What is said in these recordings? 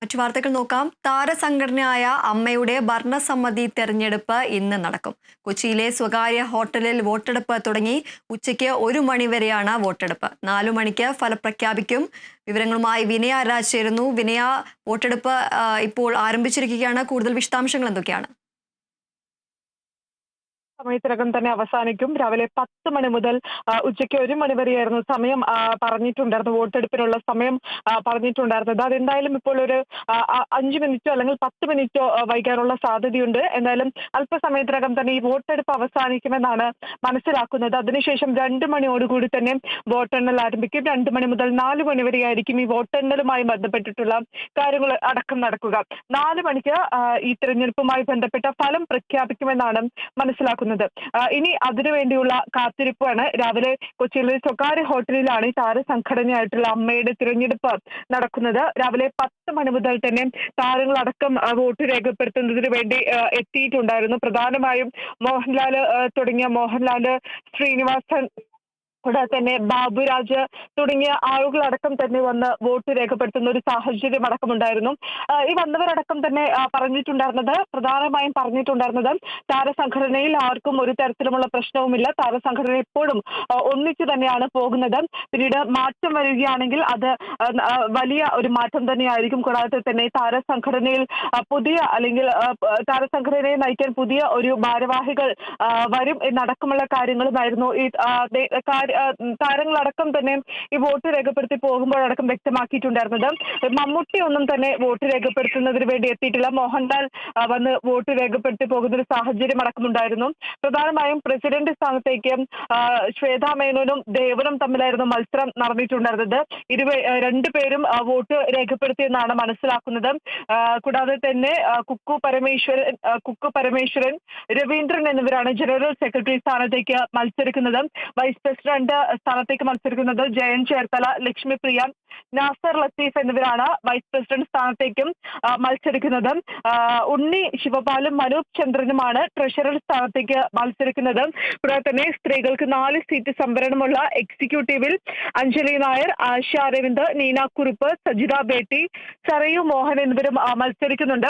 മറ്റു വാർത്തകൾ നോക്കാം. താരസംഘടനയായ അമ്മയുടെ ഭരണസമിതി തെരഞ്ഞെടുപ്പ് ഇന്ന് നടക്കും. കൊച്ചിയിലെ സ്വകാര്യ ഹോട്ടലിൽ വോട്ടെടുപ്പ് തുടങ്ങി. ഉച്ചയ്ക്ക് 1 മണി വരെയാണ് വോട്ടെടുപ്പ്. 4 മണിക്ക് ഫലം പ്രഖ്യാപിക്കും. വിവരങ്ങളുമായി വിനയ രാജ് ചേരുന്നു. വിനയ, വോട്ടെടുപ്പ് ഇപ്പോൾ ആരംഭിച്ചിരിക്കുകയാണ്. കൂടുതൽ വിശദാംശങ്ങൾ എന്തൊക്കെയാണ്? സമയത്തിനകം തന്നെ അവസാനിക്കും. രാവിലെ 10 മണി മുതൽ ഉച്ചയ്ക്ക് 1 മണി വരെയായിരുന്നു സമയം പറഞ്ഞിട്ടുണ്ടായിരുന്നു. വോട്ടെടുപ്പിനുള്ള സമയം പറഞ്ഞിട്ടുണ്ടായിരുന്നത്. അതെന്തായാലും ഇപ്പോൾ ഒരു 5 മിനിറ്റോ അല്ലെങ്കിൽ 10 മിനിറ്റോ വൈകാനുള്ള സാധ്യതയുണ്ട്. എന്തായാലും അല്പസമയത്തിനകം തന്നെ ഈ വോട്ടെടുപ്പ് അവസാനിക്കുമെന്നാണ് മനസ്സിലാക്കുന്നത്. അതിനുശേഷം 2 മണിയോടുകൂടി തന്നെ വോട്ടെണ്ണൽ ആരംഭിക്കും. 2 മണി മുതൽ 4 മണി വരെയായിരിക്കും ഈ വോട്ടെണ്ണലുമായി ബന്ധപ്പെട്ടിട്ടുള്ള കാര്യങ്ങൾ അടക്കം നടക്കുക. 4 മണിക്ക് ഈ തിരഞ്ഞെടുപ്പുമായി ബന്ധപ്പെട്ട ഫലം പ്രഖ്യാപിക്കുമെന്നാണ് മനസ്സിലാക്കുന്നത്. ഇനി അതിനുവേണ്ടിയുള്ള കാത്തിരിപ്പാണ്. രാവിലെ കൊച്ചിയിലെ സ്വകാര്യ ഹോട്ടലിലാണ് ഈ താരസംഘടനയായിട്ടുള്ള അമ്മയുടെ തിരഞ്ഞെടുപ്പ് നടക്കുന്നത്. രാവിലെ 10 മണി മുതൽ തന്നെ താരങ്ങളടക്കം വോട്ട് രേഖപ്പെടുത്തുന്നതിന് വേണ്ടി എത്തിയിട്ടുണ്ടായിരുന്നു. പ്രധാനമായും മോഹൻലാല്, ശ്രീനിവാസൻ, കൂടാതെ തന്നെ ബാബുരാജ് തുടങ്ങിയ ആളുകളടക്കം തന്നെ വന്ന് വോട്ട് രേഖപ്പെടുത്തുന്ന ഒരു സാഹചര്യം അടക്കമുണ്ടായിരുന്നു. ഈ വന്നവരടക്കം തന്നെ പ്രധാനമായും പറഞ്ഞിട്ടുണ്ടായിരുന്നത് താരസംഘടനയിൽ ആർക്കും ഒരു തരത്തിലുമുള്ള പ്രശ്നവുമില്ല. താരസംഘടന എപ്പോഴും ഒന്നിച്ചു തന്നെയാണ് പോകുന്നത്. പിന്നീട് മാറ്റം വരികയാണെങ്കിൽ അത് വലിയ ഒരു മാറ്റം തന്നെയായിരിക്കും. കൂടാതെ തന്നെ താരസംഘടനയിൽ താരസംഘടനയെ നയിക്കാൻ പുതിയ ഒരു ഭാരവാഹികൾ വരും എന്നടക്കമുള്ള കാര്യങ്ങളുമായിരുന്നു ഈ താരങ്ങളടക്കം തന്നെ ഈ വോട്ട് രേഖപ്പെടുത്തി പോകുമ്പോഴടക്കം വ്യക്തമാക്കിയിട്ടുണ്ടായിരുന്നത്. മമ്മൂട്ടി ഒന്നും തന്നെ വോട്ട് രേഖപ്പെടുത്തുന്നതിന് വേണ്ടി എത്തിയിട്ടില്ല. മോഹൻലാൽ വന്ന് വോട്ട് രേഖപ്പെടുത്തി പോകുന്ന ഒരു സാഹചര്യം അടക്കമുണ്ടായിരുന്നു. പ്രധാനമായും പ്രസിഡന്റ് സ്ഥാനത്തേക്ക് ശ്വേതാ മേനോനും ദേവനും തമ്മിലായിരുന്നു മത്സരം നടന്നിട്ടുണ്ടായിരുന്നത്. രണ്ടുപേരും വോട്ട് രേഖപ്പെടുത്തിയെന്നാണ് മനസ്സിലാക്കുന്നത്. കൂടാതെ തന്നെ കുക്കു പരമേശ്വരൻ, രവീന്ദ്രൻ എന്നിവരാണ് ജനറൽ സെക്രട്ടറി സ്ഥാനത്തേക്ക് മത്സരിക്കുന്നത്. വൈസ് പ്രസിഡന്റ് സ്ഥാനത്തേക്ക് മത്സരിക്കുന്നത് ജയൻ ചേർത്തല, ലക്ഷ്മിപ്രിയ, നാസർ ലത്തീഫ് എന്നിവരാണ് വൈസ് പ്രസിഡന്റ് സ്ഥാനത്തേക്കും മത്സരിക്കുന്നത്. ഉണ്ണി ശിവപാലും മനൂപ് ചന്ദ്രനുമാണ് ട്രഷറർ സ്ഥാനത്തേക്ക് മത്സരിക്കുന്നത്. കൂടാതെ തന്നെ സ്ത്രീകൾക്ക് 4 സീറ്റ് സംവരണമുള്ള എക്സിക്യൂട്ടീവിൽ അഞ്ജലി നായർ, ആശ അരവിന്ദ്, നീന കുറുപ്പ്, സജിത ബേട്ടി, സരയു മോഹൻ എന്നിവരും മത്സരിക്കുന്നുണ്ട്.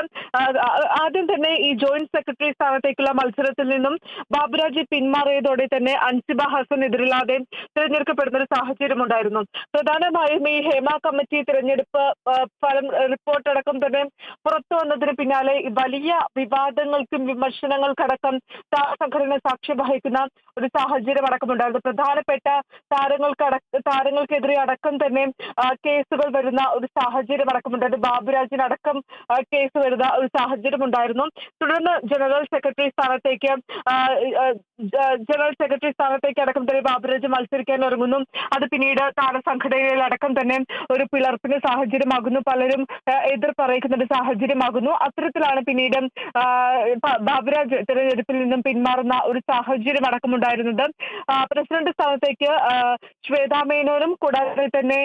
ആദ്യം തന്നെ ഈ ജോയിന്റ് സെക്രട്ടറി സ്ഥാനത്തേക്കുള്ള മത്സരത്തിൽ നിന്നും ബാബുരാജ് പിന്മാറിയതോടെ തന്നെ അൻസിബ ഹസൻ എതിരില്ലാതെ തിരഞ്ഞെടുക്കപ്പെടുന്ന ഒരു സാഹചര്യം ഉണ്ടായിരുന്നു. പ്രധാനമായും ഈ ഹേമ കമ്മിറ്റി തിരഞ്ഞെടുപ്പ് ഫലം റിപ്പോർട്ട് അടക്കം തന്നെ പുറത്തു വന്നതിന് പിന്നാലെ വലിയ വിവാദങ്ങൾക്കും വിമർശനങ്ങൾക്കടക്കം താരസംഘടന സാക്ഷ്യം വഹിക്കുന്ന ഒരു സാഹചര്യം അടക്കമുണ്ടായിരുന്നു. പ്രധാനപ്പെട്ട താരങ്ങൾക്കെതിരെ അടക്കം തന്നെ കേസുകൾ വരുന്ന ഒരു സാഹചര്യം അടക്കമുണ്ടായിരുന്നു. ബാബുരാജിനടക്കം കേസ് വരുന്ന ഒരു സാഹചര്യം ഉണ്ടായിരുന്നു. തുടർന്ന് ജനറൽ സെക്രട്ടറി സ്ഥാനത്തേക്ക് അടക്കം തന്നെ ബാബുരാജ് മത്സരിക്കാൻ ഇറങ്ങുന്നു. അത് പിന്നീട് താരസംഘടനയിൽ അടക്കം തന്നെ ഒരു പിളർപ്പിന് സാഹചര്യമാകുന്നു. പലരും എതിർ പറയിക്കുന്ന ഒരു സാഹചര്യമാകുന്നു. അത്തരത്തിലാണ് പിന്നീട് ബാബുരാജ് തിരഞ്ഞെടുപ്പിൽ നിന്നും പിന്മാറുന്ന ഒരു സാഹചര്യം അടക്കമുണ്ടായിരുന്നത്. പ്രസിഡന്റ് സ്ഥാനത്തേക്ക് ശ്വേതാ മേനോനും കൂടാതെ തന്നെ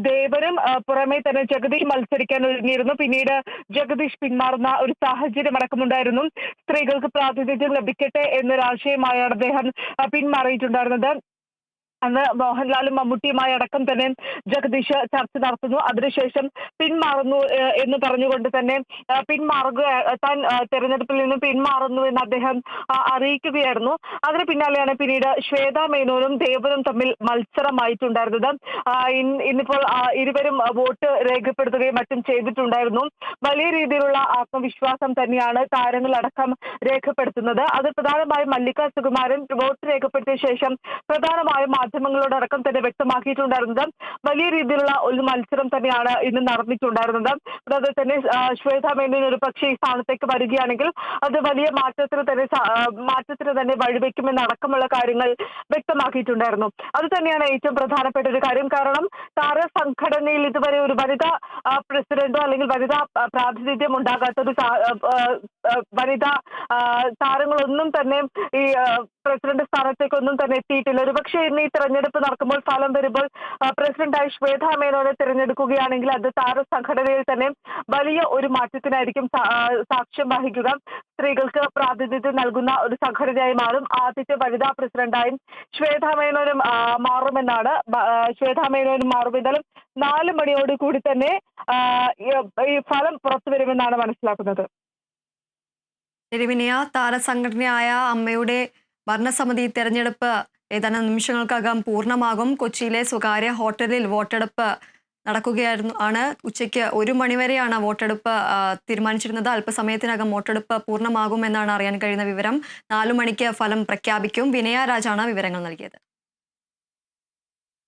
ദേവനും പുറമെ തന്നെ ജഗദീഷ് മത്സരിക്കാൻ ഒരുങ്ങിയിരുന്നു. പിന്നീട് ജഗദീഷ് പിന്മാറുന്ന ഒരു സാഹചര്യം അടക്കമുണ്ടായിരുന്നു. സ്ത്രീകൾക്ക് പ്രാതിനിധ്യം ലഭിക്കട്ടെ എന്നൊരാശയമായാണ് അദ്ദേഹം പിന്മാറിയിട്ടുണ്ടായിരുന്നത്. അന്ന് മോഹൻലാലും മമ്മൂട്ടിയുമായി അടക്കം തന്നെ ജഗദീഷ് ചർച്ച നടത്തുന്നു. അതിനുശേഷം പിന്മാറുന്നു എന്ന് പറഞ്ഞുകൊണ്ട് തന്നെ താൻ തെരഞ്ഞെടുപ്പിൽ നിന്നും പിന്മാറുന്നു എന്ന് അദ്ദേഹം അറിയിക്കുകയായിരുന്നു. അതിന് പിന്നാലെയാണ് പിന്നീട് ശ്വേതാ മേനോനും ദേവനും തമ്മിൽ മത്സരമായിട്ടുണ്ടായിരുന്നത്. ഇന്നിപ്പോൾ ഇരുവരും വോട്ട് രേഖപ്പെടുത്തുകയും മറ്റും ചെയ്തിട്ടുണ്ടായിരുന്നു. വലിയ രീതിയിലുള്ള ആത്മവിശ്വാസം തന്നെയാണ് താരങ്ങളടക്കം രേഖപ്പെടുത്തുന്നത്. അത് പ്രധാനമായും മല്ലിക സുകുമാരൻ വോട്ട് രേഖപ്പെടുത്തിയ ശേഷം പ്രധാനമായും മാധ്യമങ്ങളോടക്കം തന്നെ വ്യക്തമാക്കിയിട്ടുണ്ടായിരുന്നത് വലിയ രീതിയിലുള്ള ഒരു മത്സരം തന്നെയാണ് ഇന്ന് നടന്നിട്ടുണ്ടായിരുന്നത്. അതുപോലെ തന്നെ ശ്വേതാ മേനോൻ ഒരു പക്ഷേ ഈ സ്ഥാനത്തേക്ക് വരികയാണെങ്കിൽ അത് വലിയ മാറ്റത്തിന് തന്നെ വഴിവെക്കുമെന്നടക്കമുള്ള കാര്യങ്ങൾ വ്യക്തമാക്കിയിട്ടുണ്ടായിരുന്നു. അത് തന്നെയാണ് ഏറ്റവും പ്രധാനപ്പെട്ട ഒരു കാര്യം. കാരണം താരസംഘടനയിൽ ഇതുവരെ ഒരു വനിതാ പ്രസിഡന്റോ അല്ലെങ്കിൽ വനിതാ പ്രാതിനിധ്യം ഉണ്ടാകാത്ത ഒരു വനിതാ താരങ്ങളൊന്നും തന്നെ ഈ പ്രസിഡന്റ് സ്ഥാനത്തേക്കൊന്നും തന്നെ എത്തിയിട്ടില്ല. ഒരുപക്ഷെ ഇന്ന് ഈ തെരഞ്ഞെടുപ്പ് നടക്കുമ്പോൾ ഫലം വരുമ്പോൾ പ്രസിഡന്റായി ശ്വേതാ മേനോനെ തിരഞ്ഞെടുക്കുകയാണെങ്കിൽ അത് താരസംഘടനയിൽ തന്നെ വലിയ ഒരു മാറ്റത്തിനായിരിക്കും സാക്ഷ്യം വഹിക്കുക. സ്ത്രീകൾക്ക് പ്രാതിനിധ്യം നൽകുന്ന ഒരു സംഘടനയായി മാറും. ആദ്യത്തെ വനിതാ പ്രസിഡന്റായും ശ്വേതാ മേനോനും മാറുമെന്നാണ്. ശ്വേതാ മേനോനും മാറും. എന്തായാലും 4 മണിയോട് കൂടി തന്നെ ഈ ഫലം പുറത്തു വരുമെന്നാണ് മനസ്സിലാക്കുന്നത്. വിനയ, താരസംഘടനയായ അമ്മയുടെ ഭരണസമിതി തെരഞ്ഞെടുപ്പ് ഏതാനും നിമിഷങ്ങൾക്കകം പൂർണ്ണമാകും. കൊച്ചിയിലെ സ്വകാര്യ ഹോട്ടലിൽ വോട്ടെടുപ്പ് നടക്കുകയാണ്. ഉച്ചയ്ക്ക് 1 മണിവരെയാണ് വോട്ടെടുപ്പ് തീരുമാനിച്ചിരുന്നത്. അല്പസമയത്തിനകം വോട്ടെടുപ്പ് പൂർണ്ണമാകുമെന്നാണ് അറിയാൻ കഴിയുന്ന വിവരം. 4 മണിക്ക് ഫലം പ്രഖ്യാപിക്കും. വിനയ രാജാണ് വിവരങ്ങൾ നൽകിയത്.